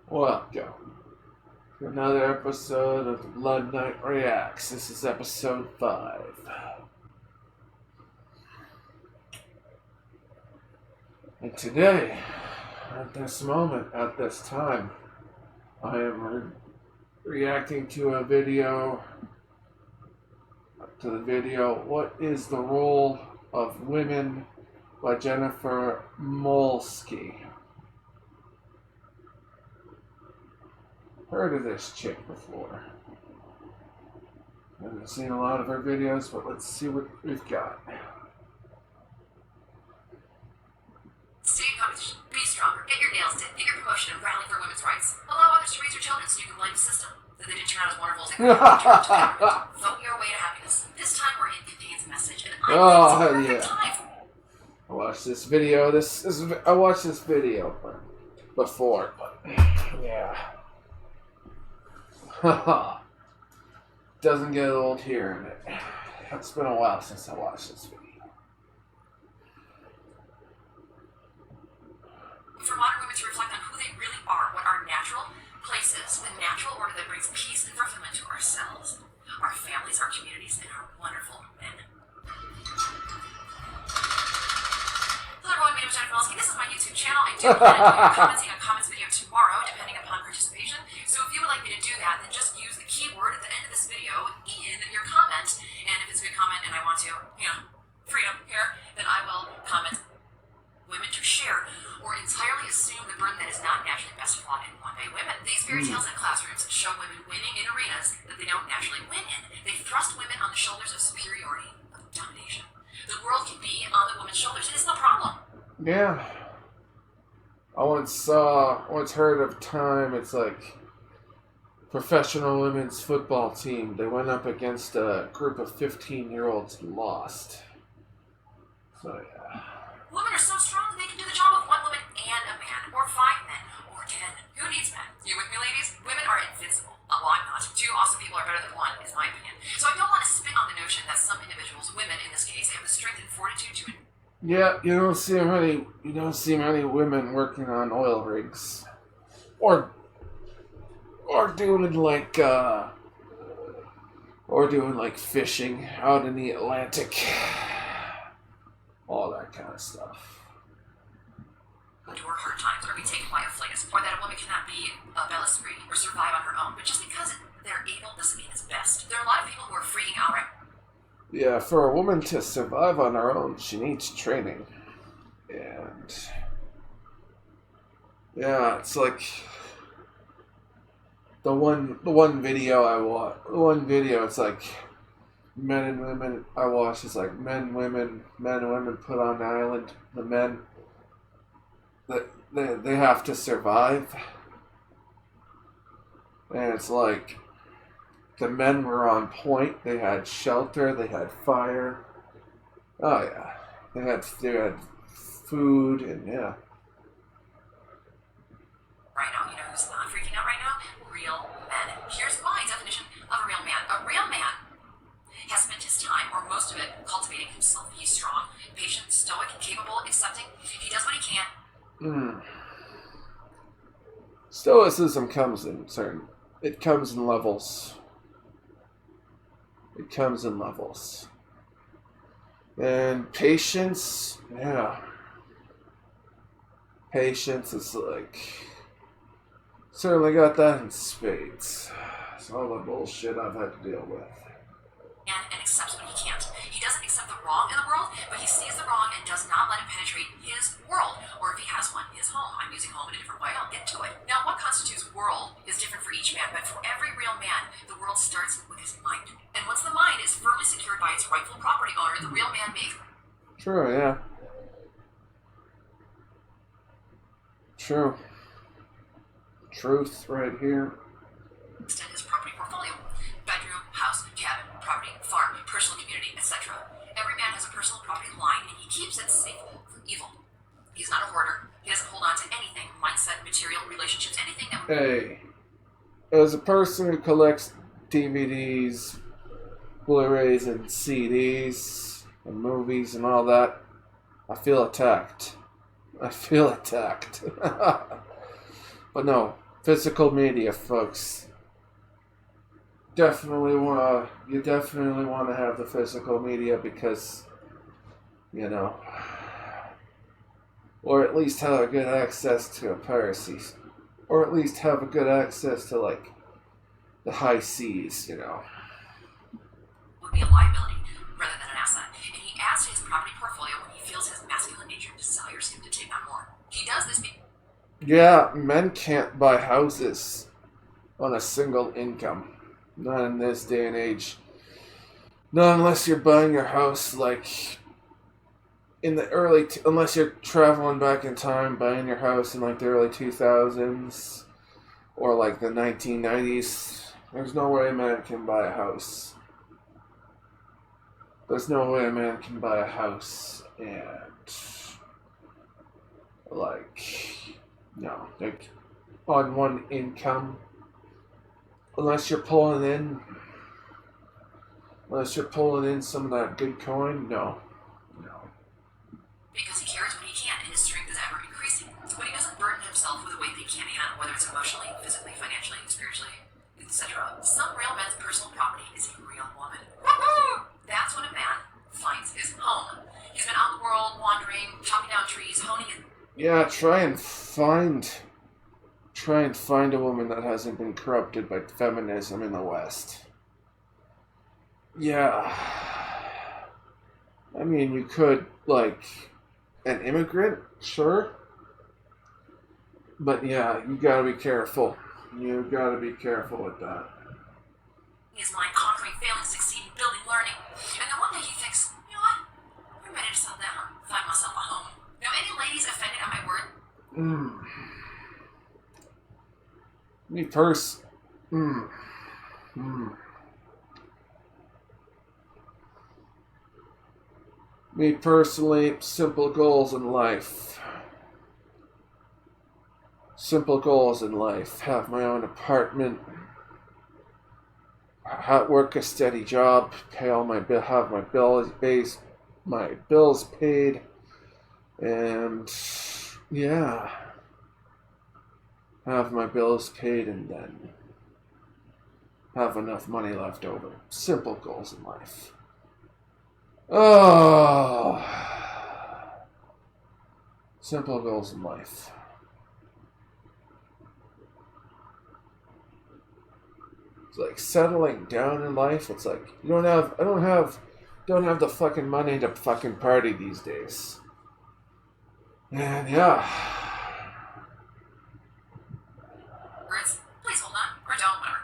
Welcome to another episode of the Blood Knight Reacts. This is episode 5. And today, at this moment, at this time, I am reacting to the video, What is the Role of Women by Jennifer Molsky. Heard of this chick before. I haven't seen a lot of her videos, but let's see what we've got. Stay in competition. Be stronger. Get your nails did. Get your promotion and rally for women's rights. Allow others to raise your children so you can blame the system that they didn't turn out as wonderful as they could. Vote your way to happiness. This time we're in campaign's message, and I think it's the perfect time. I watched this video. I watched this video before, but yeah. Doesn't get old hearing it. It's been a while since I watched this video. For modern women to reflect on who they really are, what our natural place is, the natural order that brings peace and fulfillment to ourselves, our families, our communities, and our wonderful men. Hello everyone, my name is Jennifer Molsky. This is my YouTube channel. I do plan on commenting on comments video tomorrow, depending upon participation. So if you would like me to do that, then just use the keyword at the end of this video in your comment. And if it's a good comment and I want to, freedom here, then I will comment women to share or entirely assume the burden that is not naturally best fought in one-way women. These fairy tales in classrooms show women winning in arenas that they don't naturally win in. They thrust women on the shoulders of superiority, of domination. The world can be on the woman's shoulders. It is no problem. Yeah. I once heard of time. It's like professional women's football team. They went up against a group of 15-year-olds and lost. So yeah. Women are so strong that they can do the job of one woman and a man, or 5 men, or 10. Who needs men? You with me, ladies? Women are invincible. Well, I'm not. 2 awesome people are better than 1, is my opinion. So I don't want to spin on the notion that some individuals, women in this case, have the strength and fortitude to. Yeah, you don't see many women working on oil rigs, or doing like fishing out in the Atlantic. All that kind of stuff. Endure hard times or be taken by a flatus, or that a woman cannot be a bel esprit or survive on her own. But just because they're able doesn't mean it's best. There are a lot of people who are freaking out right. Yeah, for a woman to survive on her own, she needs training. And yeah, it's like the one video I watched. It's like men and women I watched. It's like men and women put on an island. The men they have to survive, and it's like the men were on point. They had shelter. They had fire. Oh yeah, they had food, and yeah. Right now, who's not freaking out right now? Real men. Here's my definition of a real man. A real man has spent his time, or most of it, cultivating himself. He's strong, patient, stoic, capable, accepting. He does what he can. Stoicism comes in levels. It comes in levels. And patience, yeah. Patience is like, certainly got that in spades. It's all the bullshit I've had to deal with. And accepts what he can't. He doesn't accept the wrong in the world, but he sees the wrong and does not let it penetrate his world, or if he has one, his home. I'm using home in a different way. I'll get to it. Now, what constitutes world is different for each man, but for every real man, the world starts with his mind. And once the mind is firmly secured by its rightful property owner, the real man may. True, yeah. True. Truth right here. Extend his property portfolio. Bedroom, house, cabin, property, farm, personal community, etc. Every man has a personal property line, and he keeps it safe from evil. He's not a hoarder. He doesn't hold on to anything, mindset, material, relationships, anything that. Hey, as a person who collects DVDs, Blu-rays, and CDs, and movies, and all that, I feel attacked. But no, Physical media, folks. You definitely want to have the physical media because, you know, or at least have a good access to a piracy, or at least have a good access to like the high seas, you know. Would be a liability rather than an asset, and he adds to his property portfolio when he feels his masculine nature desires him to take on more. He does this because Yeah, men can't buy houses on a single income. Not in this day and age. Not unless you're buying your house like in the unless you're traveling back in time, buying your house in like the early 2000s or like the 1990s. There's no way a man can buy a house. There's no way a man can buy a house and like no, like on one income. Unless you're pulling in some of that good coin, no. he cares what he can, and his strength is ever increasing. But he doesn't burden himself with a weight they can't handle, whether it's emotionally, physically, financially, spiritually, etc. Some real men's personal property is a real woman. That's when a man finds his home. He's been out in the world, wandering, chopping down trees, honing his... Yeah, try and find a woman that hasn't been corrupted by feminism in the West. Yeah. I mean, you could, like, an immigrant, sure. But yeah, you gotta be careful. You gotta be careful with that. His mind conquering, failing, succeeding, building, learning. And then one day he thinks, you know what? I'm ready to settle down, find myself a home. Now, any ladies offended at my word? Me personally, simple goals in life. Simple goals in life. Have my own apartment. Work a steady job. Pay all my bill. Have my bills paid. And yeah, have my bills paid and then have enough money left over. Simple goals in life. Oh, simple goals in life. It's like settling down in life. It's like I don't have the fucking money to fucking party these days. And yeah. Please hold on, or don't, whatever.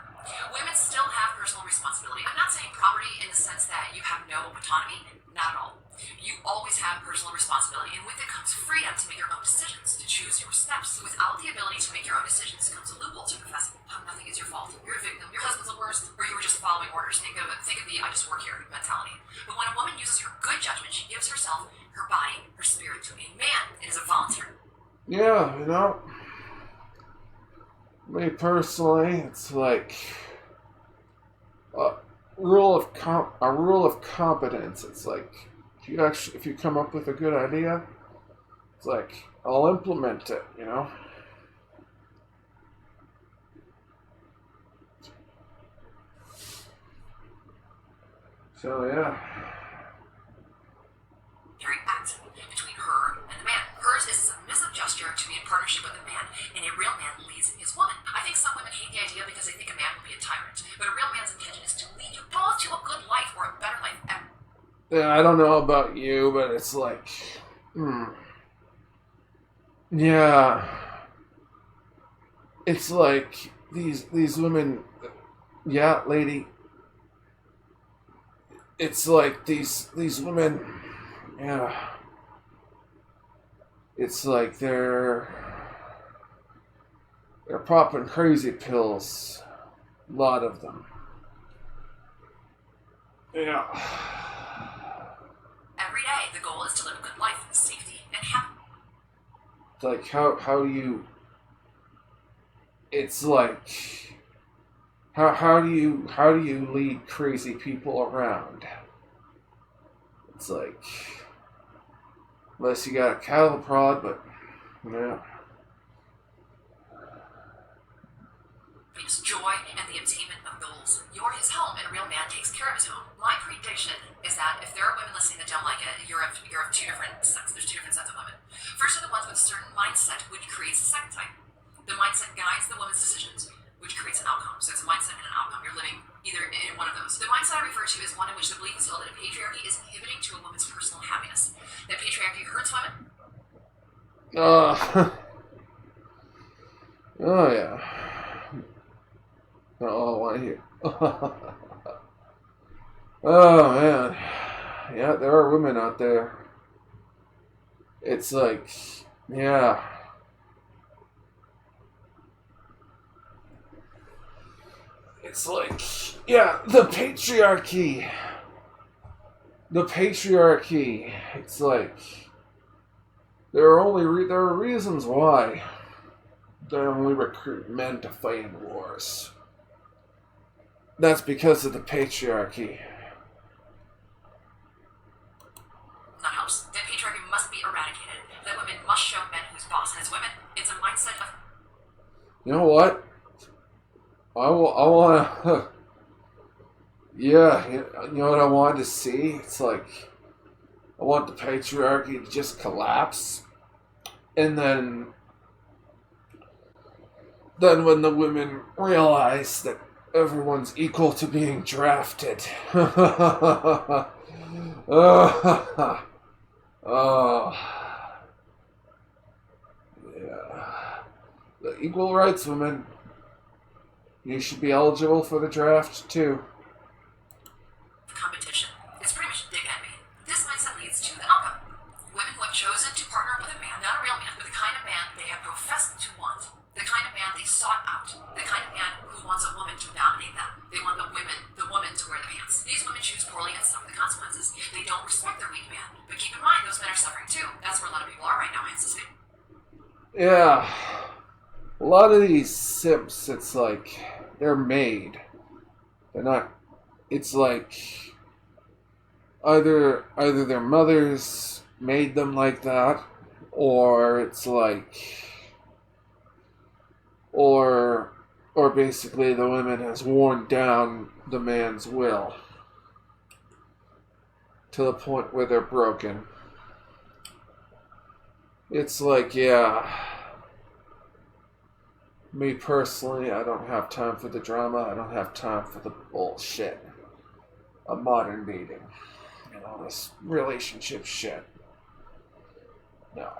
Women still have personal responsibility. I'm not saying property in the sense that you have no autonomy. Not at all. You always have personal responsibility, and with it comes freedom to make your own decisions, to choose your steps. Without the ability to make your own decisions comes a loophole to profess how nothing is your fault. You're a victim. Your husband's the worst, or you were just following orders. Think of the I just work here mentality. But when a woman uses her good judgment, she gives herself, her body, her spirit to a man. It is a volunteer. Yeah, you know. Me personally, it's like a rule of competence. It's like if you come up with a good idea, it's like I'll implement it, you know. So yeah. Act between her and the man. Hers is a submissive gesture to be in partnership with a man, and a real man leads his woman. I think some women hate the idea because they think a man will be a tyrant, but a real man's intention is to lead you both to a good life or a better life ever. Yeah, I don't know about you, but it's like, yeah, it's like these women, yeah, lady. It's like these women, yeah. It's like they're popping crazy pills, a lot of them. Yeah. Every day, the goal is to live a good life, safety, and happiness. Like how do you? It's like how do you lead crazy people around? It's like unless you got a cattle prod, but yeah. brings joy and the attainment of goals. You're his home, and a real man takes care of his home. My prediction is that if there are women listening that don't like it, you're of two different sets. There's two different sets of women. First are the ones with a certain mindset, which creates a second type. The mindset guides the woman's decisions, which creates an outcome. So it's a mindset and an outcome. You're living either in one of those. The mindset I refer to is one in which the belief is held that a patriarchy is inhibiting to a woman's personal happiness. That patriarchy hurts women. Oh yeah. Oh, I want to hear. Oh man. Yeah, there are women out there. It's like, yeah. It's like, yeah, the patriarchy. The patriarchy. It's like, there are reasons why they only recruit men to fight in wars. That's because of the patriarchy. Not helps. That patriarchy must be eradicated. That women must show men who's boss. And as women, it's a mindset of... You know what? I want to... Yeah, you know what I wanted to see? It's like, I want the patriarchy to just collapse. And then when the women realize that everyone's equal to being drafted. Yeah. The equal rights women. You should be eligible for the draft too. competition. It's pretty much dig at me. This mindset leads to the outcome. Women who have chosen to partner with a man, not a real man, but the kind of man they have professed to want. The kind of man they sought out. The kind of man who wants a woman to dominate them. They want the woman to wear the pants. These women choose poorly and suffer the consequences. They don't respect their weak man. But keep in mind, those men are suffering too. That's where a lot of people are right now, I anticipate. Yeah. A lot of these simps, it's like, they're made. They're not, it's like, either their mothers made them like that, or it's like, or basically the woman has worn down the man's will to the point where they're broken. It's like, yeah, me personally, I don't have time for the drama. I don't have time for the bullshit of modern dating. You know, this relationship shit. No.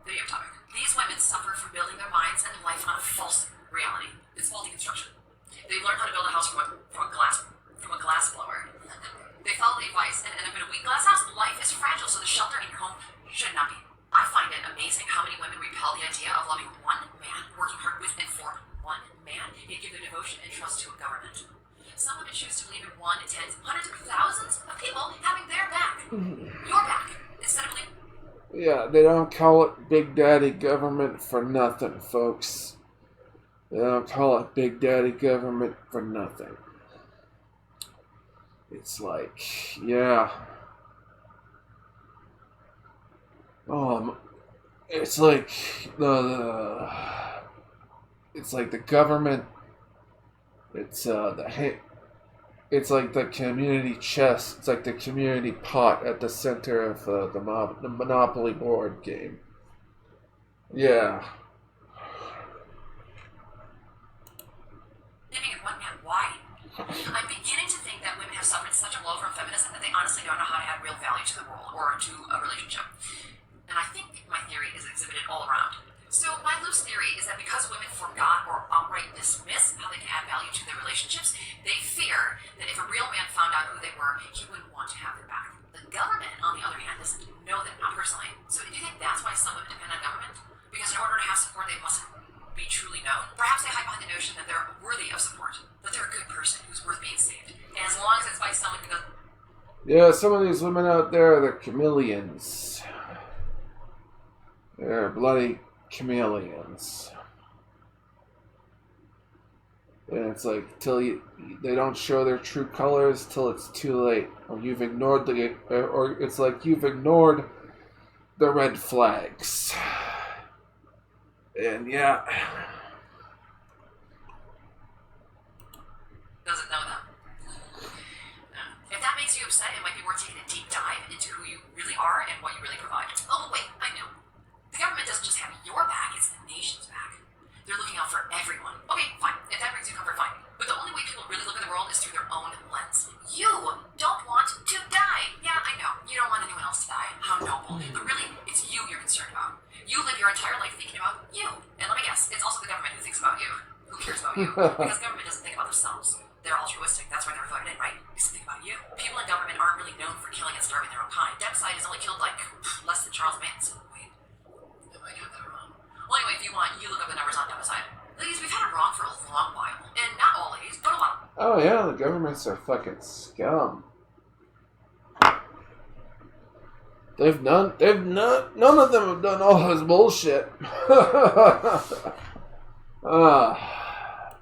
Video topic. These women suffer from building their minds and life on a false reality. It's faulty construction. They learn how to build a house from a glass blower. They follow the advice and end up in a weak glass house. Life is fragile, so the shelter in your home should not be. I find it amazing how many women repel the idea of loving one man, working hard with and for one man, yet give their devotion and trust to a government. Some women choose to believe in one, tens, hundreds of thousands of people having their back. Your back, instead of believing. Yeah, they don't call it Big Daddy government for nothing, folks. They don't call it Big Daddy government for nothing. It's like, yeah. It's like it's like the government. It's it's like the community chest. It's like the community pot at the center of the Monopoly board game. Yeah. Living in one man, why? I'm beginning to think that women have suffered such a blow from feminism that they honestly don't know how to add real value to the world or to a relationship. And I think my theory is exhibited all around. So my loose theory is that because women forgot or outright dismiss how they can add value to their relationships, they fear that if a real man found out who they were, he wouldn't want to have their back. The government, on the other hand, doesn't know them, not personally. So do you think that's why some women depend on government? Because in order to have support, they mustn't be truly known. Perhaps they hide behind the notion that they're worthy of support, that they're a good person who's worth being saved. And as long as it's by someone who doesn't... Yeah, some of these women out there, they're chameleons. They're bloody chameleons. And it's like, they don't show their true colors till it's too late. Or you've ignored or it's like you've ignored the red flags. And yeah. really are and what you really provide. Oh, wait, I know. The government doesn't just have your back, it's the nation's back. They're looking out for everyone. Okay, fine. If that brings you comfort, fine. But the only way people really look at the world is through their own lens. You don't want to die. Yeah, I know. You don't want anyone else to die. How noble. But really, it's you you're concerned about. You live your entire life thinking about you. And let me guess, it's also the government who thinks about you. Who cares about you? Because government doesn't think about themselves. They're altruistic. That's why they're voted in, right? Because they think about you. People in government aren't really known for killing and starving their own kind. Democide has only killed, like, less than Charles Manson. Wait, I might have that wrong. Well, anyway, if you want, you look up the numbers on Democide. Ladies, we've had it wrong for a long while. And not all ladies, but a lot. Oh yeah, the governments are fucking scum. None of them have done all this bullshit.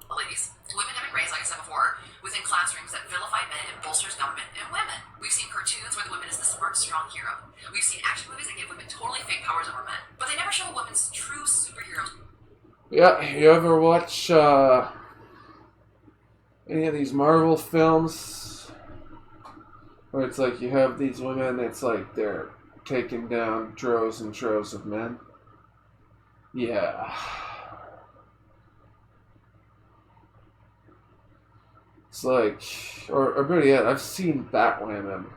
Ladies, women have been raised, like I said before, within classrooms that vilify men and bolsters government and women. We've seen cartoons where the woman is the smart, strong hero. We've seen action movies that give women totally fake powers over men. But they never show a woman's true superheroes. Yeah, you ever watch any of these Marvel films where it's like you have these women, it's like they're taking down droves and droves of men? Yeah. It's like, or better yet, I've seen Batwoman.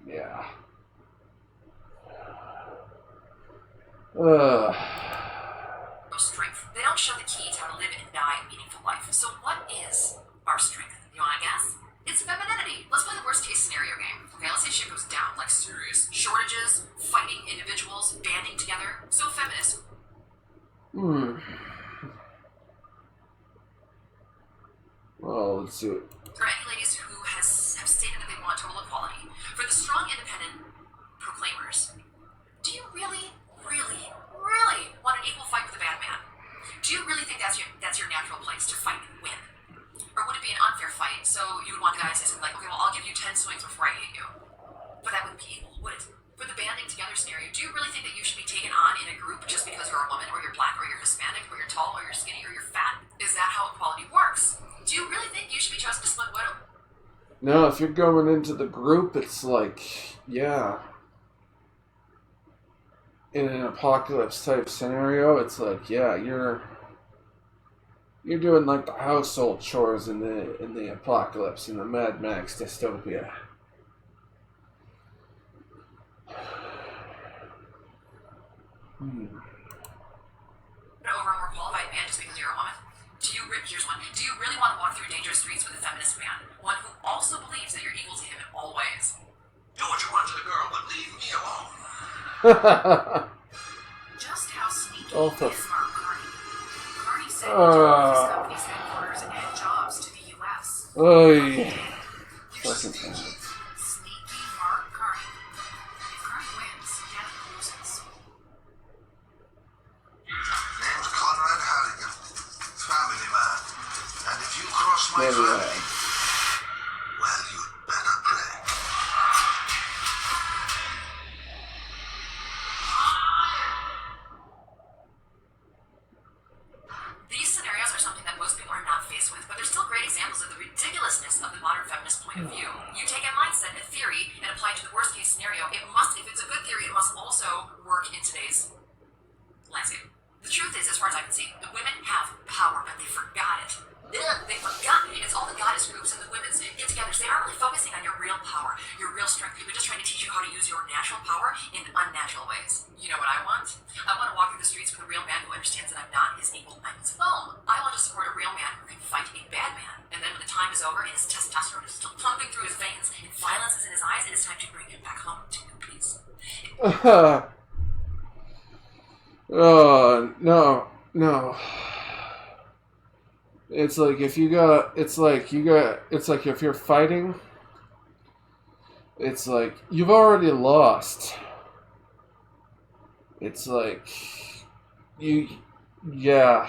Yeah. Strength. They don't show the key to how to live and die a meaningful life. So what is our strength? You want to guess? It's femininity. Let's play the worst case scenario game. Okay, let's say shit goes down, like serious shortages, fighting individuals, banding together. So feminist. Well, let's do it. For any ladies who have stated that they want total equality, for the strong independent proclaimers, do you really want an equal fight with a bad man? Do you really think that's your natural place to fight and win? Or would it be an unfair fight, so you would want the guy to say something like, okay, well, I'll give you 10 swings before I hit you. But that wouldn't be equal, would it? For the banding together scenario, do you really think that you should be taken on in a group just because you're a woman, or you're black, or you're Hispanic, or you're tall, or you're skinny, or you're fat? Is that how equality works? Do you really think you should be chosen to split widow? No, if you're going into the group, it's like, yeah. In an apocalypse type scenario, it's like, yeah, you're doing like the household chores in the apocalypse, in the Mad Max dystopia. Over a more qualified man just because you're a woman? Here's one. Do you really want to walk through dangerous streets with a feminist man? One who also believes that you're equal to him in all ways. Do what you want to the girl, but leave me alone. Just how sneaky Oh, is Mark Carney? Carney said he drove his company's headquarters and jobs to the U.S. Oy. You're Fucking sneaky Mark Carney. If Carney wins, Canada loses. Name's Conrad Halligan, family man. And if you cross my Maybe, family, well, you'd better pray. These scenarios are something that most people are not faced with, but they're still great examples of the ridiculousness of the modern feminist point of view. You take a mindset, a theory, and apply it to the worst case scenario. If it's a good theory, it must also work in today's landscape. The truth is, as far as I can see, the women have power, but they forgot it. They forgot it. It's all the goddess groups and the women's get-togethers. They aren't really focusing on your real power, your real strength. They're just trying to teach you how to use your natural power in unnatural ways. You know what I want? I want to walk through the streets with a real man who understands that I'm not his equal. I'm his foe. I want to support a real man who can fight a bad man. And then when the time is over and his testosterone is still pumping through his veins and violence is in his eyes, it is time to bring him back home to peace. No. It's like if you're fighting, it's like you've already lost. It's like yeah.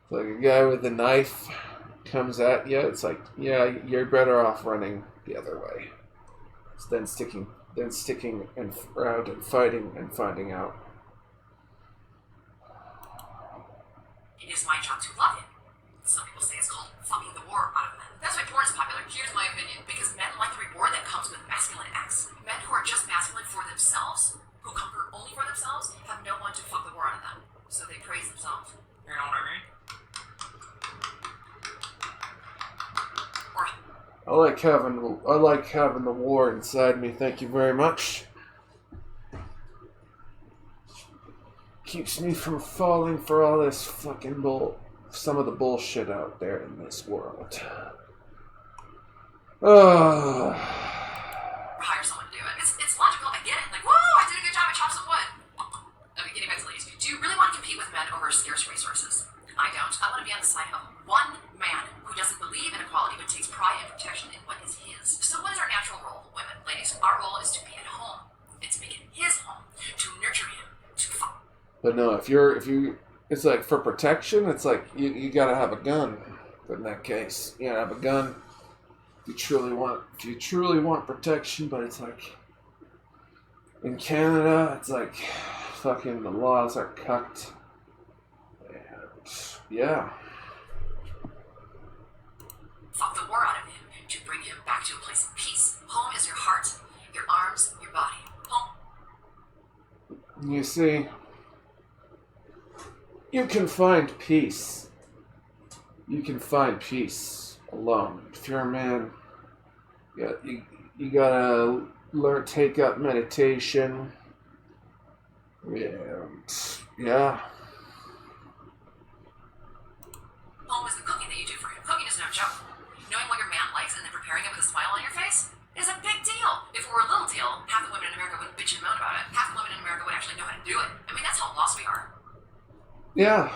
It's like a guy with a knife comes at you. It's like, yeah, you're better off running the other way than sticking and around and fighting and finding out. It is my job to love him. Some people say it's called fucking the war out of men. That's why porn is popular. Here's my opinion. themselves, who conquer only for themselves, have no one to fuck the war out of them. So they praise themselves. You know what I mean? Or I like having the war inside me. Thank you very much. Keeps me from falling for all this fucking some of the bullshit out there in this world. hire someone to do it. It's logical. I get it. Like, whoa, I did a good job. I chopped some wood. Okay, getting back to ladies. Do you really want to compete with men over scarce resources? I don't. I want to be on the side of one man who doesn't believe in equality but takes pride and protection in what is his. So what is our natural role, women? Ladies, our role is to be at home. It's to make it his home. To nurture him. To fight. But no, if you, it's like for protection, it's like you gotta have a gun. But in that case, you gotta have a gun. If you truly want protection, but it's like in Canada, it's like fucking the laws are cucked. And yeah. Fuck the war out of him to bring him back to a place of peace. Home is your heart, your arms, your body. Home. You see, you can find peace. You can find peace alone. If you're a man, you gotta learn, take up meditation. Yeah. Home is the cooking that you do for him. Cooking is no joke. Knowing what your man likes and then preparing it with a smile on your face is a big deal. If it were a little deal, half the women in America would bitch and moan about it. Half the women in America would actually know how to do it. I mean, that's how lost we are. Yeah.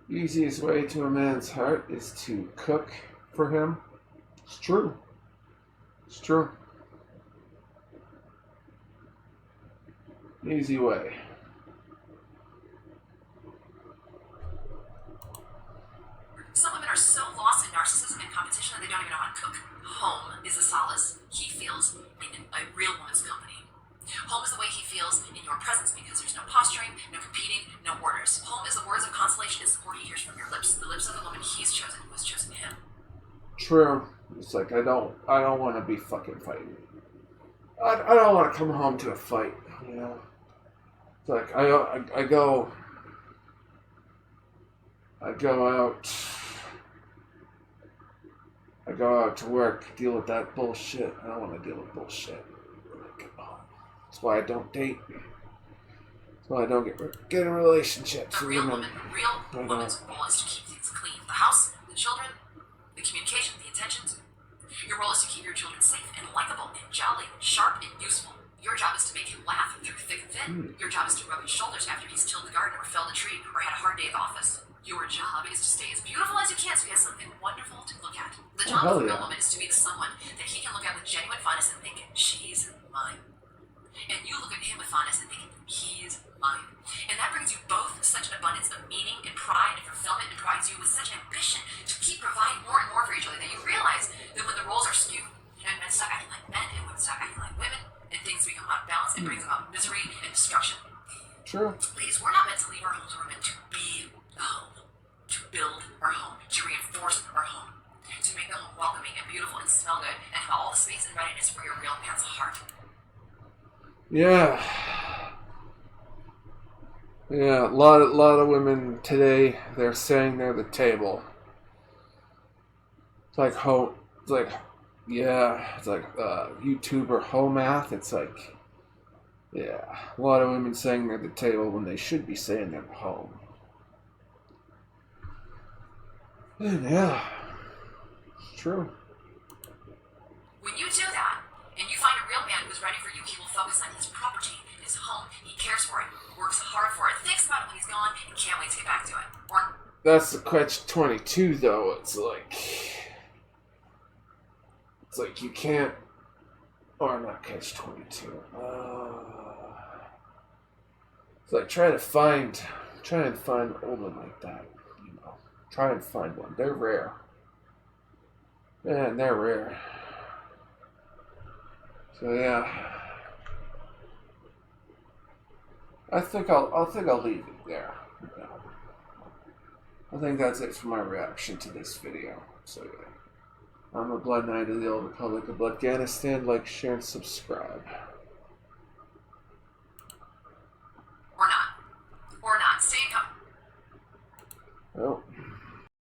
Easiest way to a man's heart is to cook for him. It's true. It's true. Easy way. Some women are so lost in narcissism and competition that they don't even know how to cook. Home is the solace he feels in a real woman's company. Home is the way he feels in your presence because there's no posturing, no competing, no orders. Home is the words of consolation and support he hears from your lips, the lips of the woman he's chosen, who has chosen him. True. It's like I don't want to be fucking fighting. I don't want to come home to a fight. You know. It's like I go out to work, deal with that bullshit. I don't want to deal with bullshit. That's why I don't date. That's why I don't get in relationships. A real woman's role is to keep things clean. The house, the children, the communication, the intentions. Your role is to keep your children safe and likable and jolly and sharp and useful. Your job is to make him laugh through thick and thin. Your job is to rub his shoulders after he's tilled the garden or felled a tree or had a hard day at the office. Your job is to stay as beautiful as you can so he has something wonderful to look at. The job of a real woman is to be the someone that he can look at with genuine fondness and think, she's mine. And you look at him with fondness and think, he's mine. And that brings you both such an abundance of meaning and pride and fulfillment and provides you with such an ambition to keep providing more and more for each other that you realize that when the roles are skewed and men stop acting like men and women stop acting like women and things become out of balance, it brings about misery and destruction. True. Ladies, we're not meant to leave our homes, we're meant to be the home. To build our home, to reinforce our home, to make the home welcoming and beautiful and smell good and have all the space and readiness for your real man's heart. Yeah. Yeah, a lot of women today, they're saying they're the table. It's like YouTuber Homath. It's like, yeah, a lot of women saying they're the table when they should be saying they're home. And yeah, it's true. When you do that, and you find a real man who's ready for you, he will focus on his property, his home. He cares for it, works hard for it, thinks about it when he's gone, and can't wait to get back to it. Or that's the catch-22, though. It's like you can't, or not catch-22. It's like try and find a woman like that. Try and find one. They're rare. Man, they're rare. So yeah. I think I'll leave it there. Yeah. I think that's it for my reaction to this video. So yeah. I'm a Blood Knight of the Old Republic of Bloodganistan. Like, share, and subscribe. Oh.